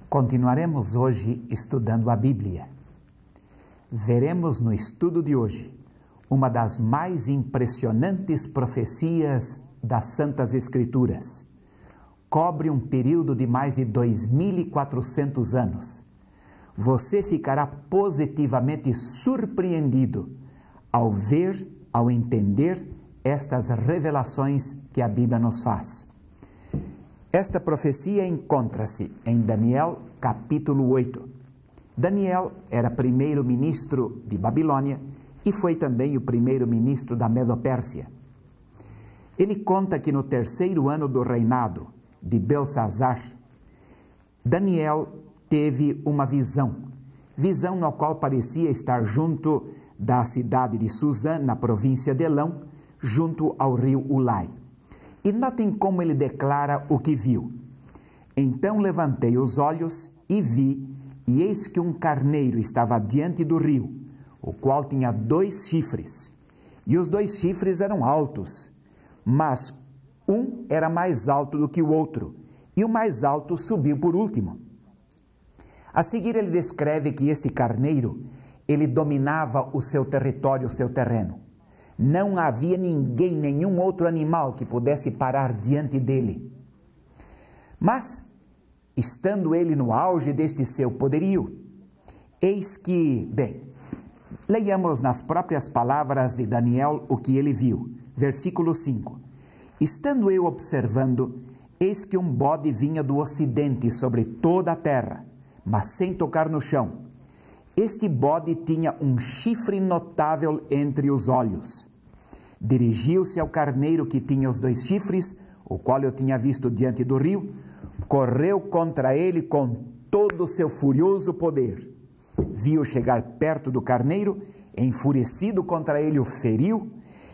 Continuaremos hoje estudando a Bíblia. Veremos no estudo de hoje uma das mais impressionantes profecias das Santas Escrituras. Cobre um período de mais de 2.400 anos. Você ficará positivamente surpreendido ao ver, ao entender estas revelações que a Bíblia nos faz. Esta profecia encontra-se em Daniel, capítulo 8. Daniel era primeiro-ministro de Babilônia e foi também o primeiro-ministro da Medo-Pérsia. Ele conta que no terceiro ano do reinado de Belsazar, Daniel teve uma visão na qual parecia estar junto da cidade de Suzã, na província de Elão, junto ao rio Ulai. E notem como ele declara o que viu. Então levantei os olhos e vi, e eis que um carneiro estava diante do rio, o qual tinha 2 chifres. E os 2 chifres eram altos, mas um era mais alto do que o outro, e o mais alto subiu por último. A seguir ele descreve que este carneiro, ele dominava o seu território, o seu terreno. Não havia ninguém, nenhum outro animal que pudesse parar diante dele. Mas, estando ele no auge deste seu poderio, eis que, leiamos nas próprias palavras de Daniel o que ele viu. Versículo 5. Estando eu observando, eis que um bode vinha do ocidente sobre toda a terra, mas sem tocar no chão. Este bode tinha um chifre notável entre os olhos. Dirigiu-se ao carneiro que tinha os 2 chifres, o qual eu tinha visto diante do rio, correu contra ele com todo o seu furioso poder. Viu chegar perto do carneiro, enfurecido contra ele o feriu,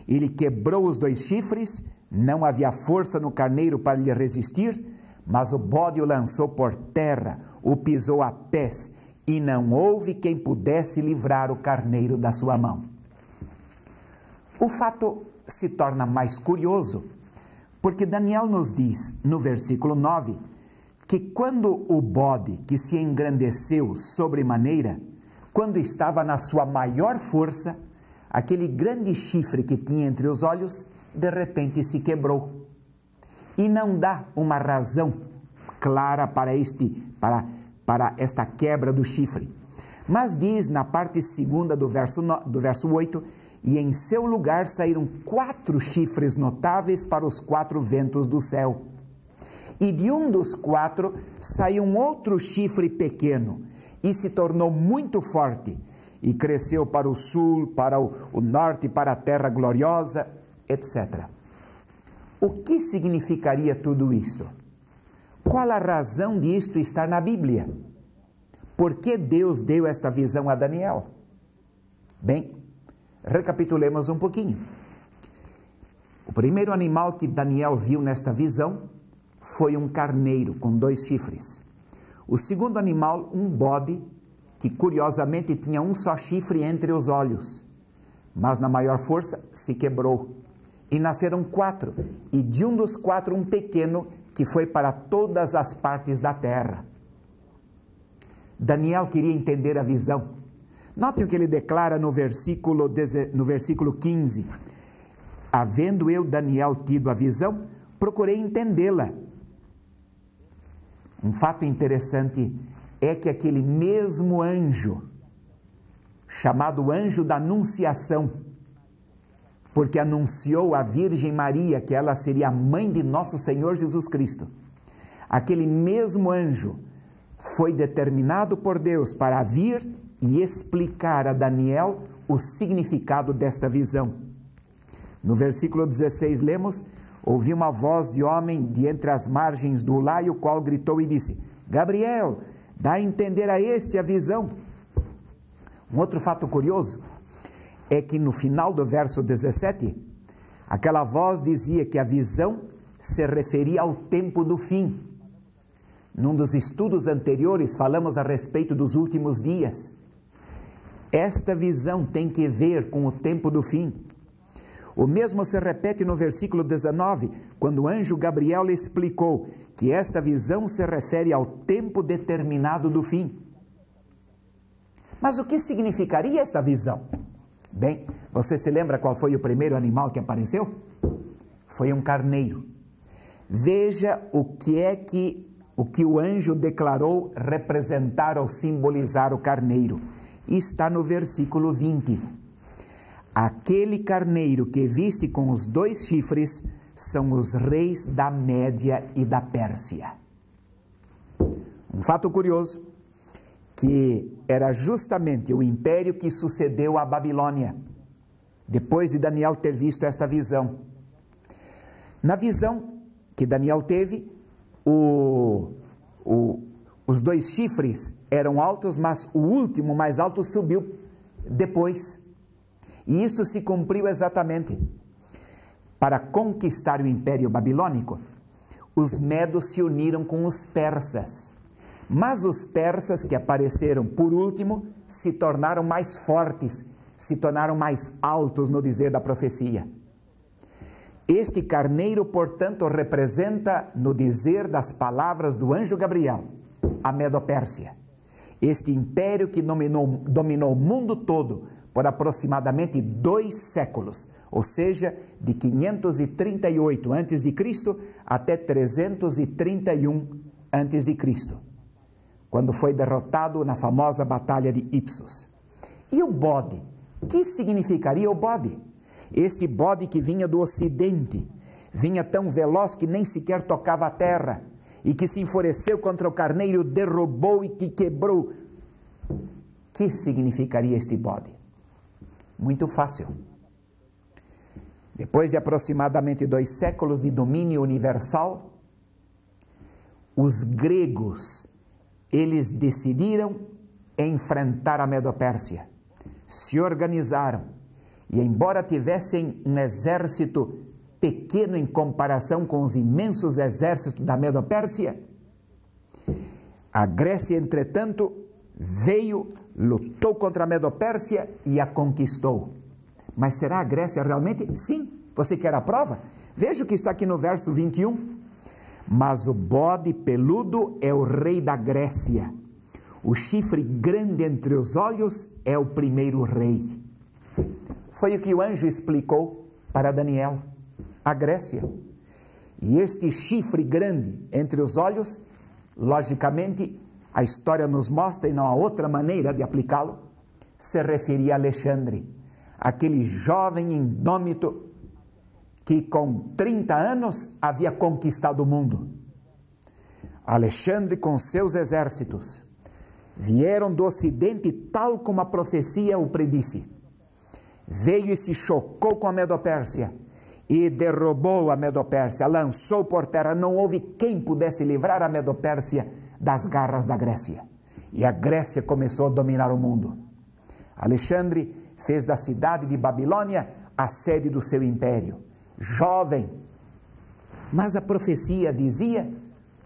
ele quebrou os 2 chifres, não havia força no carneiro para lhe resistir, mas o bode o lançou por terra, o pisou a pés, e não houve quem pudesse livrar o carneiro da sua mão. O fato se torna mais curioso, porque Daniel nos diz, no versículo 9, que quando o bode que se engrandeceu sobremaneira, quando estava na sua maior força, aquele grande chifre que tinha entre os olhos, de repente se quebrou. E não dá uma razão clara para esta quebra do chifre. Mas diz na parte segunda do verso 8, e em seu lugar saíram 4 chifres notáveis para os 4 ventos do céu. E de um dos 4 saiu um outro chifre pequeno, e se tornou muito forte, e cresceu para o sul, para o norte, para a terra gloriosa, etc. O que significaria tudo isto? Qual a razão disto estar na Bíblia? Por que Deus deu esta visão a Daniel? Recapitulemos um pouquinho. O primeiro animal que Daniel viu nesta visão foi um carneiro com 2 chifres. O segundo animal, um bode, que curiosamente tinha um só chifre entre os olhos, mas na maior força se quebrou. E nasceram 4, e de um dos 4 um pequeno, que foi para todas as partes da terra. Daniel queria entender a visão. Note o que ele declara no versículo 15. Havendo eu, Daniel, tido a visão, procurei entendê-la. Um fato interessante é que aquele mesmo anjo, chamado anjo da Anunciação, porque anunciou à Virgem Maria que ela seria a mãe de nosso Senhor Jesus Cristo, aquele mesmo anjo foi determinado por Deus para vir e explicar a Daniel o significado desta visão. No versículo 16 lemos: ouvi uma voz de homem de entre as margens do Ulai, o qual gritou e disse: Gabriel, dá a entender a este a visão. Um outro fato curioso é que no final do verso 17, aquela voz dizia que a visão se referia ao tempo do fim. Num dos estudos anteriores falamos a respeito dos últimos dias. Esta visão tem que ver com o tempo do fim. O mesmo se repete no versículo 19, quando o anjo Gabriel lhe explicou que esta visão se refere ao tempo determinado do fim. Mas o que significaria esta visão? Bem, você se lembra qual foi o primeiro animal que apareceu? Foi um carneiro. Veja o que o anjo declarou representar ou simbolizar o carneiro. Está no versículo 20. Aquele carneiro que viste com os 2 chifres são os reis da Média e da Pérsia. Um fato curioso, que era justamente o império que sucedeu à Babilônia, depois de Daniel ter visto esta visão. Na visão que Daniel teve, os 2 chifres eram altos, mas o último mais alto subiu depois. E isso se cumpriu exatamente. Para conquistar o Império Babilônico, os medos se uniram com os persas. Mas os persas, que apareceram por último, se tornaram mais fortes, se tornaram mais altos no dizer da profecia. Este carneiro, portanto, representa, no dizer das palavras do anjo Gabriel, a Medo-Pérsia. Este império que dominou o mundo todo por aproximadamente 2 séculos, ou seja, de 538 a.C. até 331 a.C., quando foi derrotado na famosa Batalha de Ipsos. E o bode? O que significaria o bode? Este bode que vinha do ocidente, vinha tão veloz que nem sequer tocava a terra, e que se enfureceu contra o carneiro, derrubou e que quebrou. O que significaria este bode? Muito fácil. Depois de aproximadamente 2 séculos de domínio universal, os gregos, eles decidiram enfrentar a Medo-Pérsia, se organizaram, e embora tivessem um exército pequeno em comparação com os imensos exércitos da Medo-Pérsia, a Grécia, entretanto, veio, lutou contra a Medo-Pérsia e a conquistou. Mas será a Grécia realmente? Sim. Você quer a prova? Veja o que está aqui no verso 21. Mas o bode peludo é o rei da Grécia. O chifre grande entre os olhos é o primeiro rei. Foi o que o anjo explicou para Daniel. A Grécia. E este chifre grande entre os olhos, logicamente, a história nos mostra, e não há outra maneira de aplicá-lo, se referia a Alexandre, aquele jovem indômito que com 30 anos havia conquistado o mundo. Alexandre com seus exércitos vieram do ocidente tal como a profecia o predisse. Veio e se chocou com a Medo-Pérsia e derrubou a Medo-Pérsia, lançou por terra, não houve quem pudesse livrar a Medo-Pérsia das garras da Grécia. E a Grécia começou a dominar o mundo. Alexandre fez da cidade de Babilônia a sede do seu império. Jovem. Mas a profecia dizia,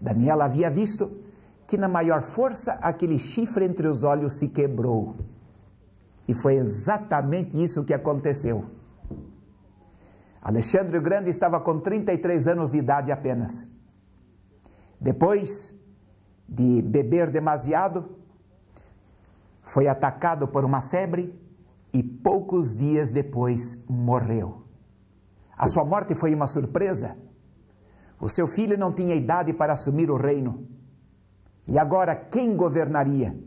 Daniel havia visto, que na maior força aquele chifre entre os olhos se quebrou. E foi exatamente isso que aconteceu. Alexandre o Grande estava com 33 anos de idade apenas. Depois de beber demasiado, foi atacado por uma febre e poucos dias depois morreu. A sua morte foi uma surpresa. O seu filho não tinha idade para assumir o reino. E agora quem governaria?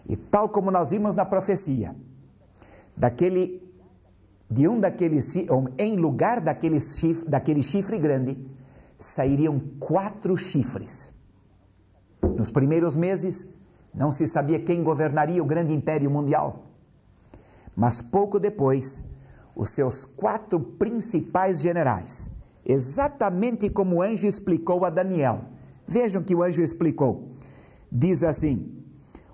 E tal como nós vimos na profecia, em lugar daquele chifre grande, sairiam 4 chifres. Nos primeiros meses, não se sabia quem governaria o grande império mundial. Mas pouco depois, os seus 4 principais generais, exatamente como o anjo explicou a Daniel. Vejam que o anjo explicou. Diz assim: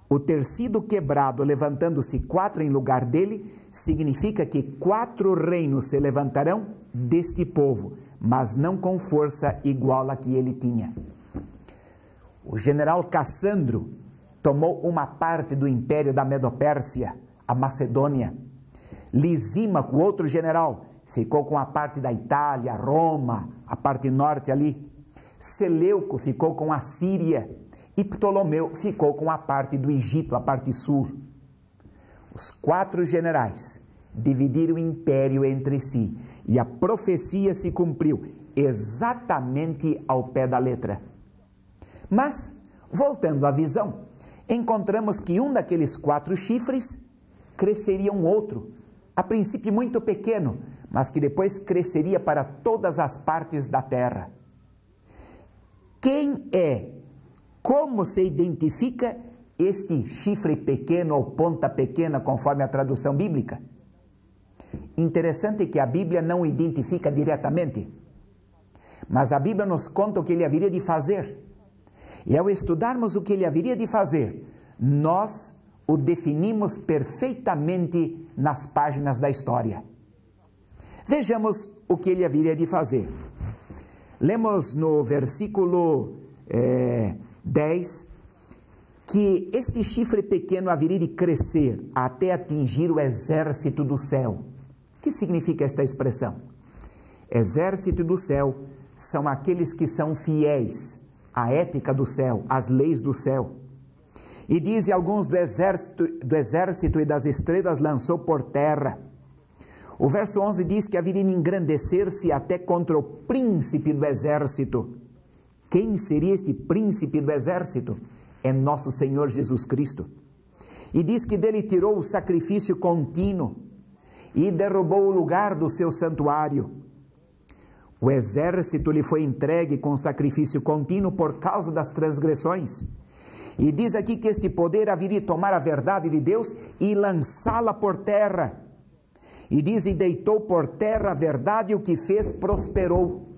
o ter sido quebrado, levantando-se 4 em lugar dele, significa que 4 reinos se levantarão deste povo, mas não com força igual a que ele tinha. O general Cassandro tomou uma parte do império da Medo-Pérsia, a Macedônia. Lisímaco, outro general, ficou com a parte da Itália, Roma, a parte norte ali. Seleuco ficou com a Síria e Ptolomeu ficou com a parte do Egito, a parte sul. Os 4 generais dividiram o império entre si e a profecia se cumpriu exatamente ao pé da letra. Mas, voltando à visão, encontramos que um daqueles 4 chifres cresceria um outro, a princípio muito pequeno, mas que depois cresceria para todas as partes da terra. Quem é? Como se identifica este chifre pequeno ou ponta pequena, conforme a tradução bíblica? Interessante que a Bíblia não o identifica diretamente, mas a Bíblia nos conta o que ele haveria de fazer. E ao estudarmos o que ele haveria de fazer, nós o definimos perfeitamente nas páginas da história. Vejamos o que ele haveria de fazer. Lemos no versículo 10 que este chifre pequeno haveria de crescer até atingir o exército do céu. O que significa esta expressão? Exército do céu são aqueles que são fiéis à ética do céu, às leis do céu. E diz: alguns do exército e das estrelas lançou por terra. O verso 11 diz que haveria de engrandecer-se até contra o príncipe do exército. Quem seria este príncipe do exército? É nosso Senhor Jesus Cristo. E diz que dele tirou o sacrifício contínuo e derrubou o lugar do seu santuário. O exército lhe foi entregue com sacrifício contínuo por causa das transgressões. E diz aqui que este poder haveria de tomar a verdade de Deus e lançá-la por terra. E diz: e deitou por terra a verdade, e o que fez prosperou.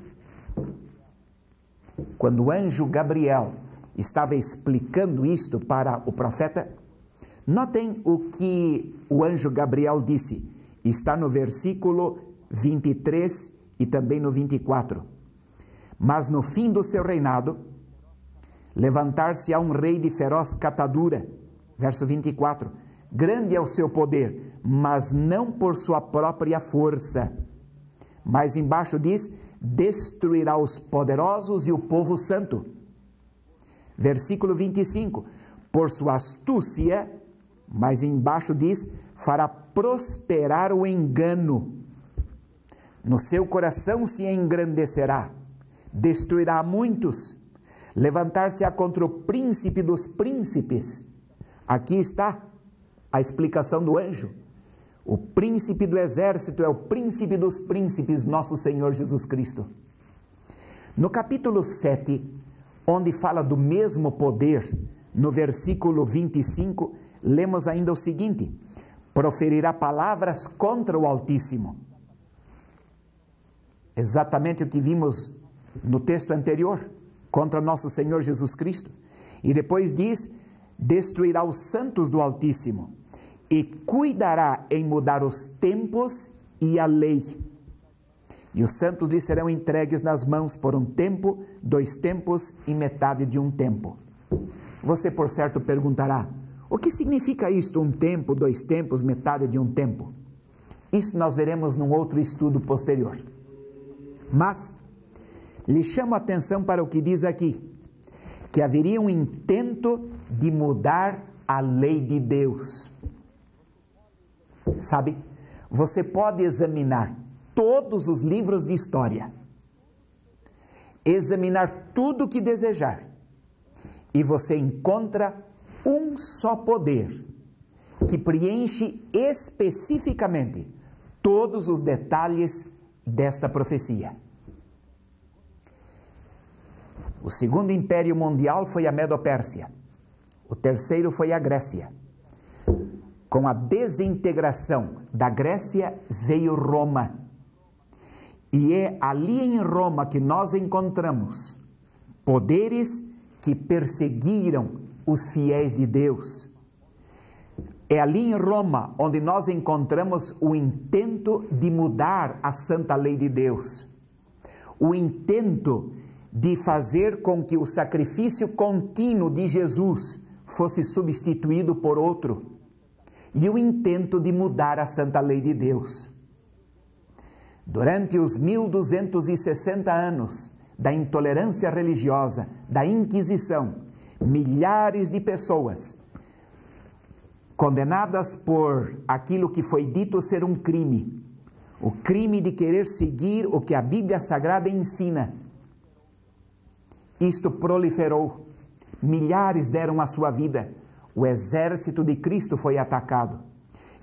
Quando o anjo Gabriel estava explicando isto para o profeta, notem o que o anjo Gabriel disse. Está no versículo 23 e também no 24. Mas no fim do seu reinado, levantar-se-á um rei de feroz catadura. Verso 24. Grande é o seu poder, mas não por sua própria força. Mais embaixo diz: destruirá os poderosos e o povo santo. Versículo 25. Por sua astúcia, mais embaixo diz: fará prosperar o engano. No seu coração se engrandecerá, destruirá muitos, levantar-se-á contra o príncipe dos príncipes. Aqui está a explicação do anjo. O príncipe do exército é o príncipe dos príncipes, nosso Senhor Jesus Cristo. No capítulo 7, onde fala do mesmo poder, no versículo 25, lemos ainda o seguinte: proferirá palavras contra o Altíssimo. Exatamente o que vimos no texto anterior, contra nosso Senhor Jesus Cristo. E depois diz: destruirá os santos do Altíssimo e cuidará em mudar os tempos e a lei. E os santos lhe serão entregues nas mãos por um tempo, 2 tempos e metade de um tempo. Você, por certo, perguntará: o que significa isto, 1 tempo, 2 tempos, metade de um tempo? Isso nós veremos num outro estudo posterior. Mas lhe chamo a atenção para o que diz aqui, que haveria um intento de mudar a lei de Deus. Sabe, você pode examinar todos os livros de história, examinar tudo o que desejar, e você encontra um só poder que preenche especificamente todos os detalhes desta profecia. O segundo império mundial foi a Medo-Pérsia. O terceiro foi a Grécia. Com a desintegração da Grécia veio Roma. E é ali em Roma que nós encontramos poderes que perseguiram os fiéis de Deus. É ali em Roma onde nós encontramos o intento de mudar a santa lei de Deus. O intento de fazer com que o sacrifício contínuo de Jesus fosse substituído por outro. E o intento de mudar a santa lei de Deus. Durante os 1260 anos da intolerância religiosa, da Inquisição, milhares de pessoas condenadas por aquilo que foi dito ser um crime, o crime de querer seguir o que a Bíblia Sagrada ensina. Isto proliferou, milhares deram a sua vida, o exército de Cristo foi atacado,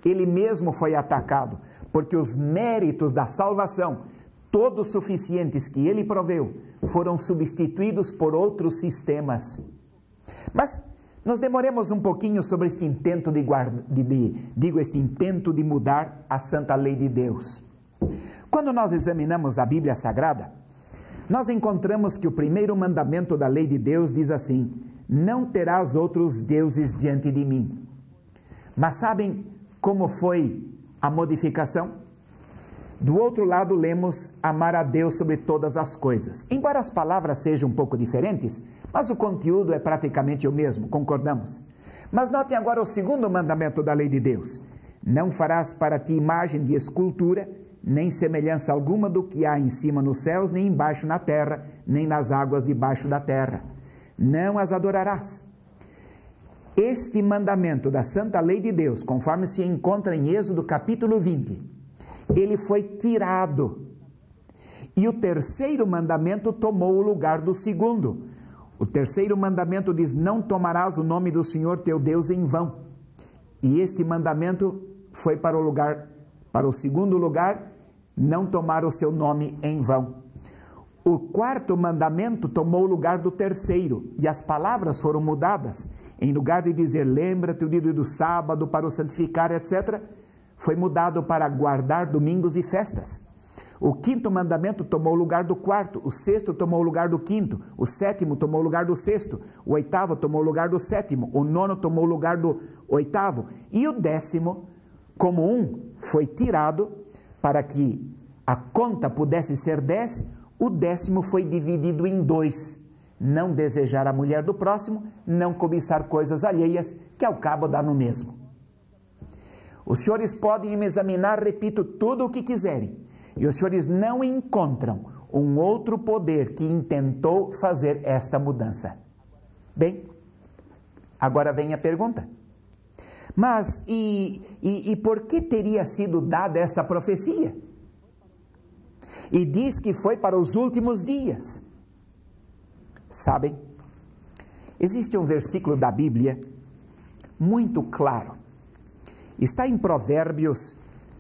ele mesmo foi atacado, porque os méritos da salvação, todos suficientes que ele proveu, foram substituídos por outros sistemas. Mas nos demoremos um pouquinho sobre este intento este intento de mudar a santa lei de Deus. Quando nós examinamos a Bíblia Sagrada, nós encontramos que o primeiro mandamento da lei de Deus diz assim: não terás outros deuses diante de mim. Mas sabem como foi a modificação? Do outro lado lemos amar a Deus sobre todas as coisas. Embora as palavras sejam um pouco diferentes, mas o conteúdo é praticamente o mesmo, concordamos? Mas notem agora o segundo mandamento da lei de Deus: não farás para ti imagem de escultura, nem semelhança alguma do que há em cima nos céus, nem embaixo na terra, nem nas águas debaixo da terra. Não as adorarás. Este mandamento da santa lei de Deus, conforme se encontra em Êxodo capítulo 20, ele foi tirado. E o terceiro mandamento tomou o lugar do segundo. O terceiro mandamento diz: não tomarás o nome do Senhor teu Deus em vão. E este mandamento foi para o segundo lugar, não tomar o seu nome em vão. O quarto mandamento tomou o lugar do terceiro, e as palavras foram mudadas. Em lugar de dizer, lembra-te o dia do sábado para o santificar, etc., foi mudado para guardar domingos e festas. O quinto mandamento tomou o lugar do quarto, o sexto tomou o lugar do quinto, o sétimo tomou o lugar do sexto, o oitavo tomou o lugar do sétimo, o nono tomou o lugar do oitavo, e o décimo, como um foi tirado para que a conta pudesse ser 10, o décimo foi dividido em 2. Não desejar a mulher do próximo, não cobiçar coisas alheias, que ao cabo dá no mesmo. Os senhores podem me examinar, repito, tudo o que quiserem, e os senhores não encontram um outro poder que intentou fazer esta mudança. Bem, agora vem a pergunta. Mas, e por que teria sido dada esta profecia? E diz que foi para os últimos dias. Sabem, existe um versículo da Bíblia muito claro. Está em Provérbios,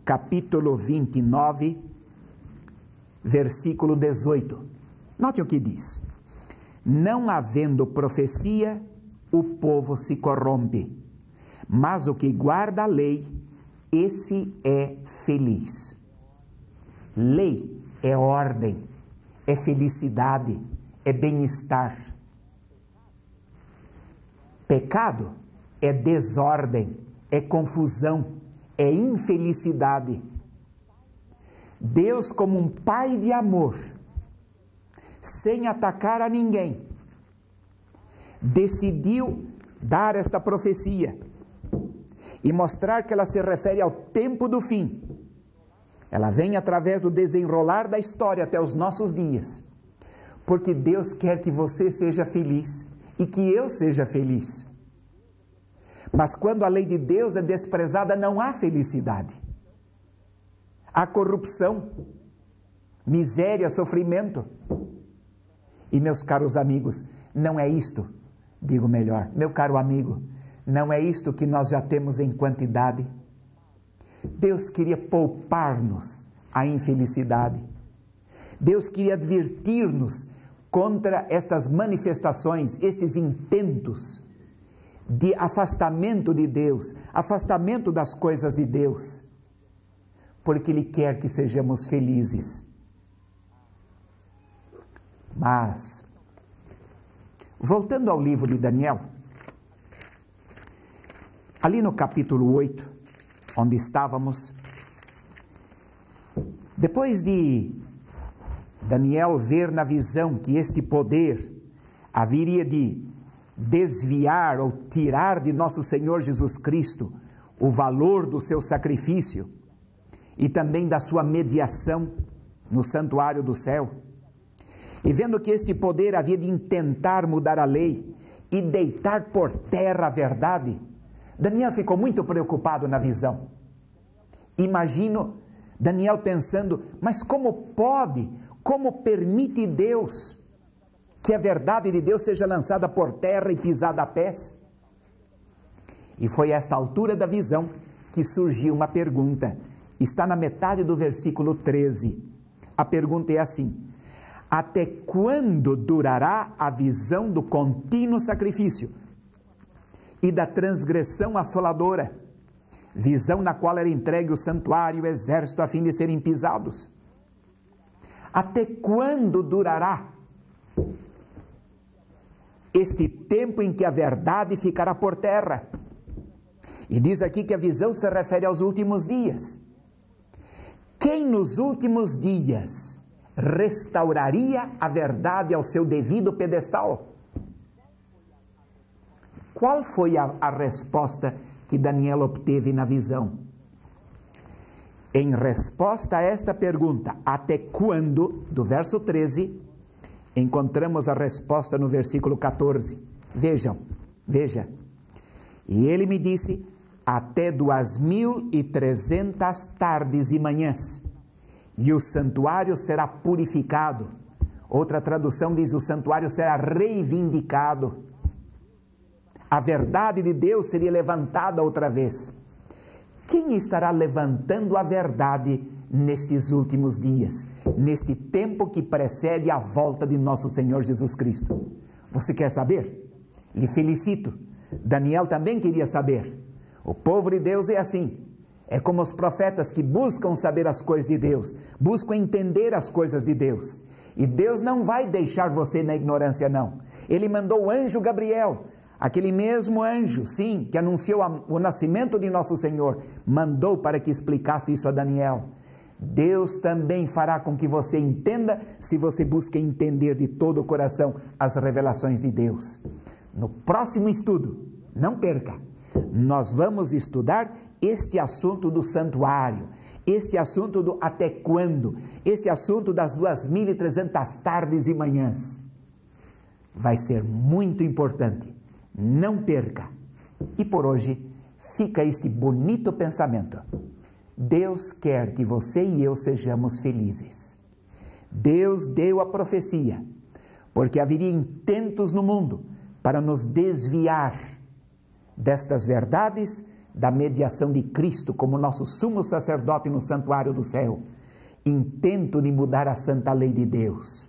capítulo 29, versículo 18. Note o que diz: não havendo profecia, o povo se corrompe, mas o que guarda a lei, esse é feliz. Lei é ordem, é felicidade, é bem-estar. Pecado é desordem, é confusão, é infelicidade. Deus, como um pai de amor, sem atacar a ninguém, decidiu dar esta profecia e mostrar que ela se refere ao tempo do fim. Ela vem através do desenrolar da história até os nossos dias, porque Deus quer que você seja feliz e que eu seja feliz. Mas quando a lei de Deus é desprezada, não há felicidade. Há corrupção, miséria, sofrimento. E meus caros amigos, não é isto, digo melhor, meu caro amigo, não é isto que nós já temos em quantidade. Deus queria poupar-nos a infelicidade. Deus queria advertir-nos contra estas manifestações, estes intentos de afastamento de Deus, afastamento das coisas de Deus, porque Ele quer que sejamos felizes. Mas, voltando ao livro de Daniel, ali no capítulo 8, onde estávamos, depois de Daniel ver na visão que este poder haveria de desviar ou tirar de nosso Senhor Jesus Cristo o valor do seu sacrifício, e também da sua mediação no santuário do céu. E vendo que este poder havia de intentar mudar a lei e deitar por terra a verdade, Daniel ficou muito preocupado na visão. Imagino Daniel pensando, mas como pode, como permite Deus que a verdade de Deus seja lançada por terra e pisada a pés? E foi a esta altura da visão que surgiu uma pergunta. Está na metade do versículo 13. A pergunta é assim: até quando durará a visão do contínuo sacrifício e da transgressão assoladora? Visão na qual era entregue o santuário e o exército a fim de serem pisados. Até quando durará este tempo em que a verdade ficará por terra? E diz aqui que a visão se refere aos últimos dias. Quem nos últimos dias restauraria a verdade ao seu devido pedestal? Qual foi a resposta que Daniel obteve na visão? Em resposta a esta pergunta, até quando, do verso 13, encontramos a resposta no versículo 14. Veja. E ele me disse, até 2300 tardes e manhãs, e o santuário será purificado. Outra tradução diz, o santuário será reivindicado. A verdade de Deus seria levantada outra vez. Quem estará levantando a verdade nestes últimos dias, neste tempo que precede a volta de nosso Senhor Jesus Cristo? Você quer saber? Lhe felicito. Daniel também queria saber. O povo de Deus é assim. É como os profetas que buscam saber as coisas de Deus, buscam entender as coisas de Deus. E Deus não vai deixar você na ignorância, não. Ele mandou o anjo Gabriel, aquele mesmo anjo, sim, que anunciou o nascimento de nosso Senhor, mandou para que explicasse isso a Daniel. Deus também fará com que você entenda, se você busca entender de todo o coração as revelações de Deus. No próximo estudo, não perca, nós vamos estudar este assunto do santuário, este assunto do até quando, este assunto das 2300 tardes e manhãs. Vai ser muito importante, não perca. E por hoje fica este bonito pensamento. Deus quer que você e eu sejamos felizes. Deus deu a profecia, porque haveria intentos no mundo para nos desviar destas verdades da mediação de Cristo como nosso sumo sacerdote no santuário do céu. Intento de mudar a santa lei de Deus.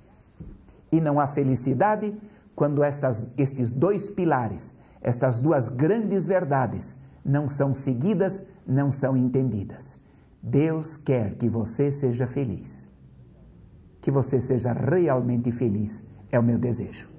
E não há felicidade quando estes dois pilares, estas duas grandes verdades, não são seguidas, não são entendidas. Deus quer que você seja feliz. Que você seja realmente feliz, é o meu desejo.